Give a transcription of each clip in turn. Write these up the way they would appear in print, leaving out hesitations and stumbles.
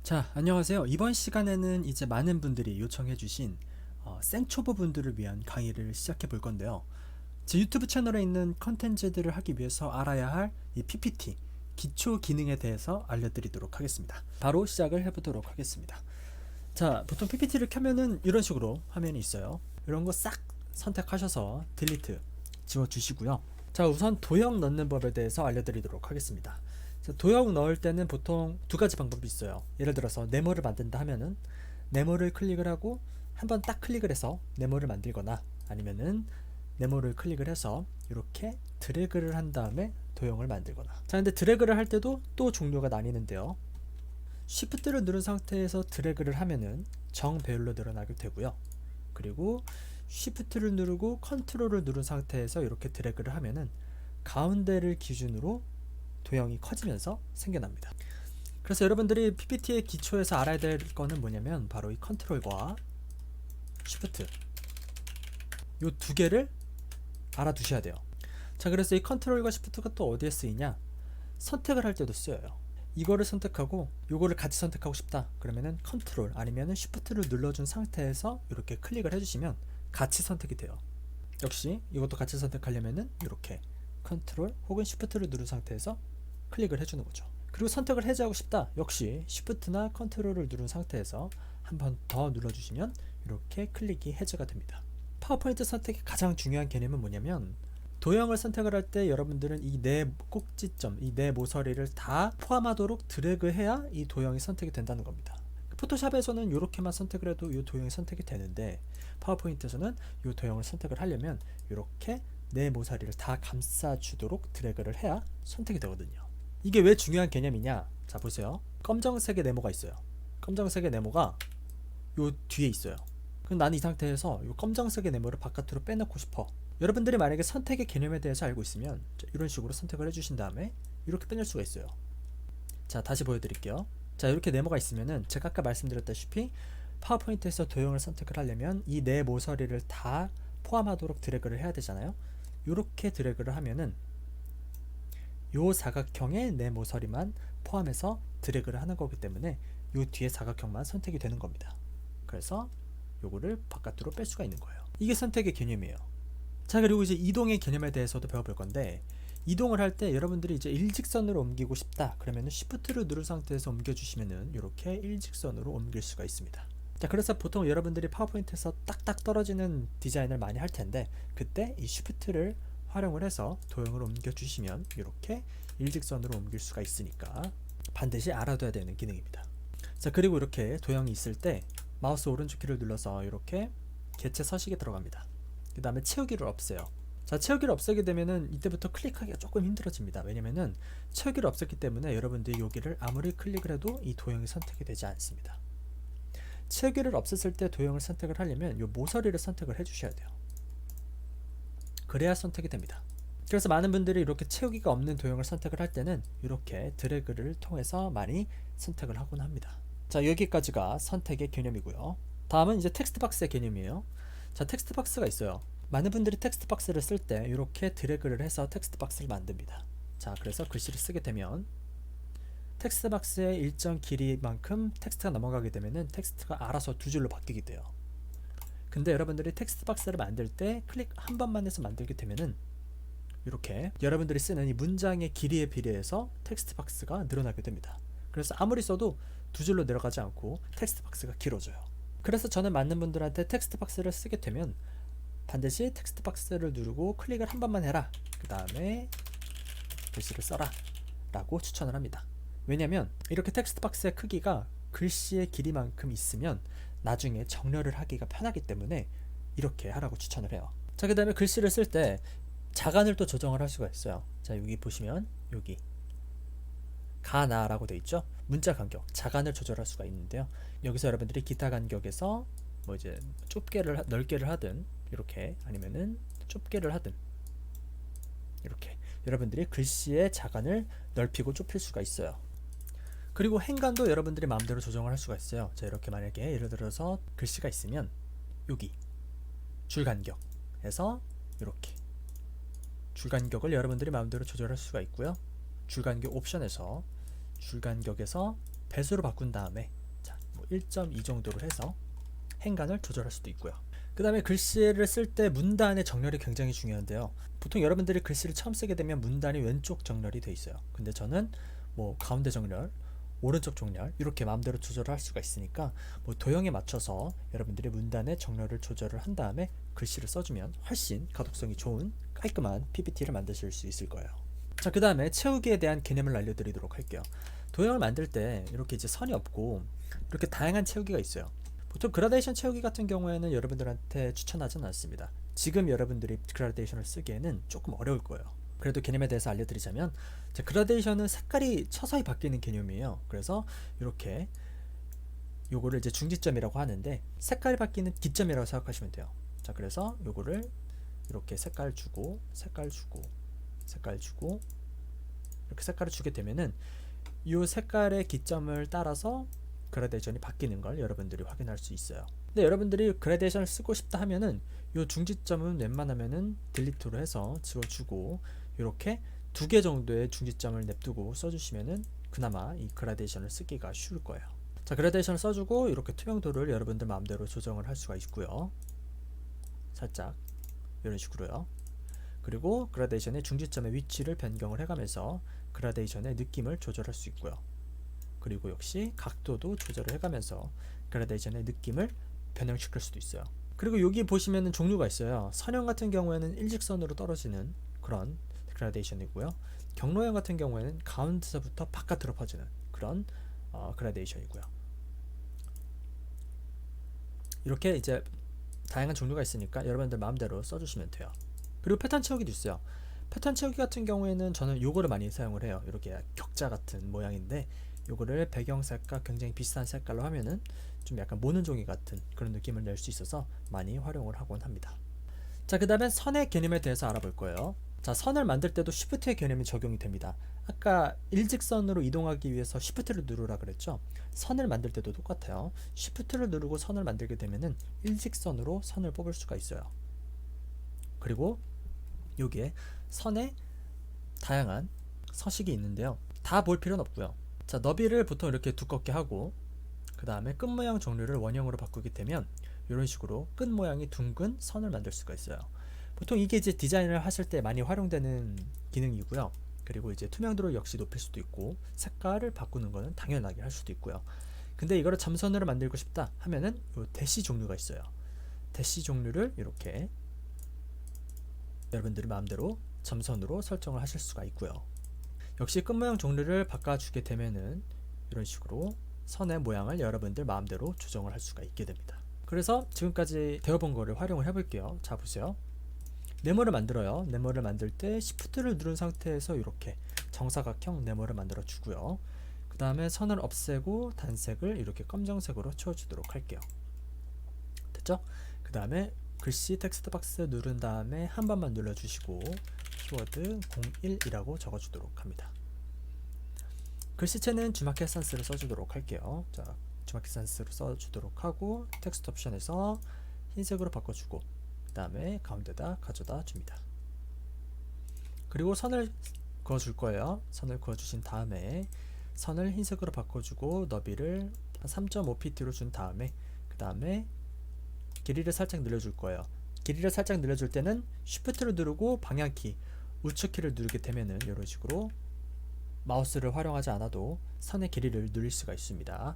자, 안녕하세요. 이번 시간에는 이제 많은 분들이 요청해주신 생초보 분들을 위한 강의를 시작해 볼 건데요. 제 유튜브 채널에 있는 컨텐츠들을 하기 위해서 알아야 할 이 PPT, 기초 기능에 대해서 알려드리도록 하겠습니다. 바로 시작을 해보도록 하겠습니다. 자, 보통 PPT를 켜면은 이런 식으로 화면이 있어요. 이런 거 싹 선택하셔서 딜리트 지워주시고요. 자, 우선 도형 넣는 법에 대해서 알려드리도록 하겠습니다. 도형 넣을 때는 보통 두 가지 방법이 있어요. 예를 들어서 네모를 만든다 하면은 네모를 클릭을 하고 한번 딱 클릭을 해서 네모를 만들거나, 아니면은 네모를 클릭을 해서 이렇게 드래그를 한 다음에 도형을 만들거나. 자, 근데 드래그를 할 때도 또 종류가 나뉘는데요. 쉬프트를 누른 상태에서 드래그를 하면은 정배열로 늘어나게 되고요. 그리고 쉬프트를 누르고 컨트롤을 누른 상태에서 이렇게 드래그를 하면은 가운데를 기준으로 도형이 커지면서 생겨납니다. 그래서 여러분들이 PPT의 기초에서 알아야 될 거는 뭐냐면 바로 이 컨트롤과 쉬프트, 이 두 개를 알아두셔야 돼요. 자, 그래서 이 컨트롤과 쉬프트가 또 어디에 쓰이냐? 선택을 할 때도 쓰여요. 이거를 선택하고 요거를 같이 선택하고 싶다 그러면은 컨트롤 아니면은 쉬프트를 눌러준 상태에서 이렇게 클릭을 해주시면 같이 선택이 돼요. 역시 이것도 같이 선택하려면은 이렇게 컨트롤 혹은 쉬프트를 누른 상태에서 클릭을 해주는 거죠. 그리고 선택을 해제하고 싶다, 역시 쉬프트나 컨트롤을 누른 상태에서 한 번 더 눌러주시면 이렇게 클릭이 해제가 됩니다. 파워포인트 선택의 가장 중요한 개념은 뭐냐면, 도형을 선택을 할 때 여러분들은 이 네 꼭지점, 이 네 모서리를 다 포함하도록 드래그해야 이 도형이 선택이 된다는 겁니다. 포토샵에서는 이렇게만 선택을 해도 이 도형이 선택이 되는데, 파워포인트에서는 이 도형을 선택을 하려면 이렇게 네 모서리를 다 감싸주도록 드래그를 해야 선택이 되거든요. 이게 왜 중요한 개념이냐? 자, 보세요. 검정색의 네모가 있어요. 검정색의 네모가 요 뒤에 있어요. 그럼 나는 이 상태에서 이 검정색의 네모를 바깥으로 빼놓고 싶어. 여러분들이 만약에 선택의 개념에 대해서 알고 있으면 이런 식으로 선택을 해주신 다음에 이렇게 빼낼 수가 있어요. 자, 다시 보여드릴게요. 자, 이렇게 네모가 있으면은 제가 아까 말씀드렸다시피 파워포인트에서 도형을 선택을 하려면 이 네 모서리를 다 포함하도록 드래그를 해야 되잖아요. 이렇게 드래그를 하면은 요 사각형의 네 모서리만 포함해서 드래그를 하는 거기 때문에 요 뒤에 사각형만 선택이 되는 겁니다. 그래서 요거를 바깥으로 뺄 수가 있는 거예요. 이게 선택의 개념이에요. 자, 그리고 이제 이동의 개념에 대해서도 배워볼 건데, 이동을 할 때 여러분들이 이제 일직선으로 옮기고 싶다 그러면은 쉬프트를 누른 상태에서 옮겨주시면은 이렇게 일직선으로 옮길 수가 있습니다. 자, 그래서 보통 여러분들이 파워포인트에서 딱딱 떨어지는 디자인을 많이 할 텐데, 그때 이 쉬프트를 활용을 해서 도형을 옮겨주시면 이렇게 일직선으로 옮길 수가 있으니까 반드시 알아둬야 되는 기능입니다. 자, 그리고 이렇게 도형이 있을 때 마우스 오른쪽 키를 눌러서 이렇게 개체 서식에 들어갑니다. 그 다음에 채우기를 없애요. 자, 채우기를 없애게 되면은 이때부터 클릭하기가 조금 힘들어집니다. 왜냐면은 채우기를 없앴기 때문에 여러분들이 여기를 아무리 클릭을 해도 이 도형이 선택이 되지 않습니다. 채우기를 없앴을 때 도형을 선택을 하려면 이 모서리를 선택을 해주셔야 돼요. 그래야 선택이 됩니다. 그래서 많은 분들이 이렇게 채우기가 없는 도형을 선택을 할 때는 이렇게 드래그를 통해서 많이 선택을 하곤 합니다. 자, 여기까지가 선택의 개념이고요. 다음은 이제 텍스트 박스의 개념이에요. 자, 텍스트 박스가 있어요. 많은 분들이 텍스트 박스를 쓸 때 이렇게 드래그를 해서 텍스트 박스를 만듭니다. 자, 그래서 글씨를 쓰게 되면 텍스트 박스의 일정 길이만큼 텍스트가 넘어가게 되면은 텍스트가 알아서 두 줄로 바뀌게 돼요. 근데 여러분들이 텍스트 박스를 만들 때 클릭 한 번만 해서 만들게 되면은 이렇게 여러분들이 쓰는 이 문장의 길이에 비례해서 텍스트 박스가 늘어나게 됩니다. 그래서 아무리 써도 두 줄로 내려가지 않고 텍스트 박스가 길어져요. 그래서 저는 많은 분들한테 텍스트 박스를 쓰게 되면 반드시 텍스트 박스를 누르고 클릭을 한 번만 해라, 그 다음에 글씨를 써라 라고 추천을 합니다. 왜냐면 이렇게 텍스트 박스의 크기가 글씨의 길이만큼 있으면 나중에 정렬을 하기가 편하기 때문에 이렇게 하라고 추천을 해요. 자, 그 다음에 글씨를 쓸 때 자간을 또 조정을 할 수가 있어요. 자, 여기 보시면 여기 가나라고 되어 있죠. 문자 간격, 자간을 조절할 수가 있는데요. 여기서 여러분들이 기타 간격에서 뭐 이제 좁게를 넓게를 하든 이렇게, 아니면은 좁게를 하든 이렇게 여러분들이 글씨의 자간을 넓히고 좁힐 수가 있어요. 그리고 행간도 여러분들이 마음대로 조정을 할 수가 있어요. 자, 이렇게 만약에 예를 들어서 글씨가 있으면 여기 줄 간격에서 이렇게 줄 간격을 여러분들이 마음대로 조절할 수가 있고요. 줄 간격 옵션에서 줄 간격에서 배수로 바꾼 다음에 자, 뭐 1.2 정도로 해서 행간을 조절할 수도 있고요. 그 다음에 글씨를 쓸 때 문단의 정렬이 굉장히 중요한데요. 보통 여러분들이 글씨를 처음 쓰게 되면 문단이 왼쪽 정렬이 돼 있어요. 근데 저는 뭐 가운데 정렬, 오른쪽 정렬 이렇게 마음대로 조절할 수가 있으니까 뭐 도형에 맞춰서 여러분들이 문단의 정렬을 조절을 한 다음에 글씨를 써주면 훨씬 가독성이 좋은 깔끔한 PPT를 만드실 수 있을 거예요. 자, 그 다음에 채우기에 대한 개념을 알려드리도록 할게요. 도형을 만들 때 이렇게 이제 선이 없고 이렇게 다양한 채우기가 있어요. 보통 그라데이션 채우기 같은 경우에는 여러분들한테 추천하지는 않습니다. 지금 여러분들이 그라데이션을 쓰기에는 조금 어려울 거예요. 그래도 개념에 대해서 알려드리자면, 자, 그라데이션은 색깔이 서서히 바뀌는 개념이에요. 그래서 이렇게 요거를 이제 중지점이라고 하는데 색깔이 바뀌는 기점이라고 생각하시면 돼요. 자, 그래서 요거를 이렇게 색깔 주고 색깔 주고 색깔 주고 이렇게 색깔을 주게 되면은 이 색깔의 기점을 따라서 그라데이션이 바뀌는 걸 여러분들이 확인할 수 있어요. 근데 여러분들이 그라데이션을 쓰고 싶다 하면은 이 중지점은 웬만하면은 딜리트로 해서 지워주고 이렇게 2개 정도의 중지점을 냅두고 써주시면은 그나마 이 그라데이션을 쓰기가 쉬울 거예요. 자, 그라데이션을 써주고 이렇게 투명도를 여러분들 마음대로 조정을 할 수가 있고요. 살짝 이런 식으로요. 그리고 그라데이션의 중지점의 위치를 변경을 해가면서 그라데이션의 느낌을 조절할 수 있고요. 그리고 역시 각도도 조절을 해가면서 그라데이션의 느낌을 변형시킬 수도 있어요. 그리고 여기 보시면은 종류가 있어요. 선형 같은 경우에는 일직선으로 떨어지는 그런 그라데이션이고요. 경로형 같은 경우에는 가운데서부터 바깥으로 퍼지는 그런 그라데이션이고요. 이렇게 이제 다양한 종류가 있으니까 여러분들 마음대로 써주시면 돼요. 그리고 패턴 채우기도 있어요. 패턴 채우기 같은 경우에는 저는 요거를 많이 사용을 해요. 이렇게 격자 같은 모양인데 요거를 배경 색깔 굉장히 비슷한 색깔로 하면은 좀 약간 모는 종이 같은 그런 느낌을 낼 수 있어서 많이 활용을 하곤 합니다. 자, 그 다음에 선의 개념에 대해서 알아볼 거예요. 자, 선을 만들 때도 Shift의 개념이 적용이 됩니다. 아까 일직선으로 이동하기 위해서 Shift를 누르라 그랬죠. 선을 만들 때도 똑같아요. Shift를 누르고 선을 만들게 되면은 일직선으로 선을 뽑을 수가 있어요. 그리고 여기에 선에 다양한 서식이 있는데요. 다 볼 필요는 없고요. 자, 너비를 보통 이렇게 두껍게 하고 그 다음에 끝 모양 종류를 원형으로 바꾸게 되면 이런 식으로 끝 모양이 둥근 선을 만들 수가 있어요. 보통 이게 이제 디자인을 하실 때 많이 활용되는 기능이고요. 그리고 이제 투명도를 역시 높일 수도 있고 색깔을 바꾸는 거는 당연하게 할 수도 있고요. 근데 이거를 점선으로 만들고 싶다 하면은 요 대시 종류가 있어요. 대시 종류를 이렇게 여러분들이 마음대로 점선으로 설정을 하실 수가 있고요. 역시 끝 모양 종류를 바꿔주게 되면은 이런 식으로 선의 모양을 여러분들 마음대로 조정을 할 수가 있게 됩니다. 그래서 지금까지 배워본 거를 활용을 해볼게요. 자, 보세요. 네모를 만들어요. 네모를 만들 때 Shift를 누른 상태에서 이렇게 정사각형 네모를 만들어 주고요. 그 다음에 선을 없애고 단색을 이렇게 검정색으로 채워주도록 할게요. 됐죠? 그 다음에 글씨 텍스트 박스 누른 다음에 한 번만 눌러주시고 키워드 01이라고 적어주도록 합니다. 글씨체는 주마켓 산스를 써주도록 할게요. 자, 주마켓 산스로 써주도록 하고 텍스트 옵션에서 흰색으로 바꿔주고 그 다음에 가운데다 가져다 줍니다. 그리고 선을 그어줄 거예요. 선을 그어주신 다음에 선을 흰색으로 바꿔주고 너비를 3.5pt로 준 다음에 그 다음에 길이를 살짝 늘려줄 거예요. 길이를 살짝 늘려줄 때는 Shift를 누르고 방향키 우측키를 누르게 되면은 이런 식으로 마우스를 활용하지 않아도 선의 길이를 늘릴 수가 있습니다.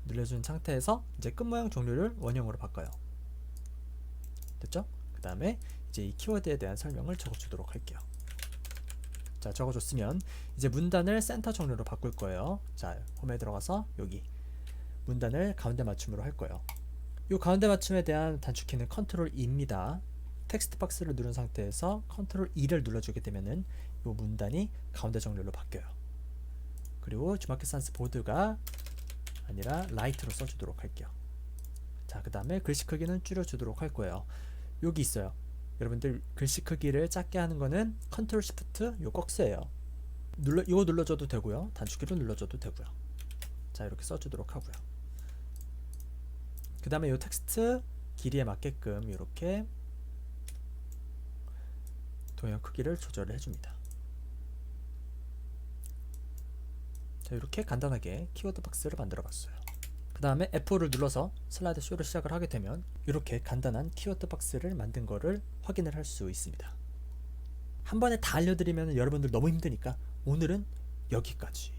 늘려준 상태에서 이제 끝 모양 종류를 원형으로 바꿔요. 됐죠? 그 다음에 이제 이 키워드에 대한 설명을 적어주도록 할게요. 자, 적어줬으면 이제 문단을 센터 종류로 바꿀 거예요. 자, 홈에 들어가서 여기 문단을 가운데 맞춤으로 할 거예요. 이 가운데 맞춤에 대한 단축키는 컨트롤 E입니다. 텍스트 박스를 누른 상태에서 컨트롤 E를 눌러주게 되면은 이 문단이 가운데 정렬로 바뀌어요. 그리고 주마켓 산스 보드가 아니라 라이트로 써주도록 할게요. 자, 그 다음에 글씨 크기는 줄여주도록 할 거예요. 여기 있어요. 여러분들 글씨 크기를 작게 하는 거는 컨트롤 시프트 요 꺽쇠예요. 이거 눌러줘도 되고요. 단축키로 눌러줘도 되고요. 자, 이렇게 써주도록 하고요. 그 다음에 이 텍스트 길이에 맞게끔 이렇게 도형 크기를 조절을 해줍니다. 자, 이렇게 간단하게 키워드 박스를 만들어 봤어요. 그 다음에 F5를 눌러서 슬라이드 쇼를 시작을 하게 되면 이렇게 간단한 키워드 박스를 만든 거를 확인을 할 수 있습니다. 한 번에 다 알려드리면 여러분들 너무 힘드니까 오늘은 여기까지.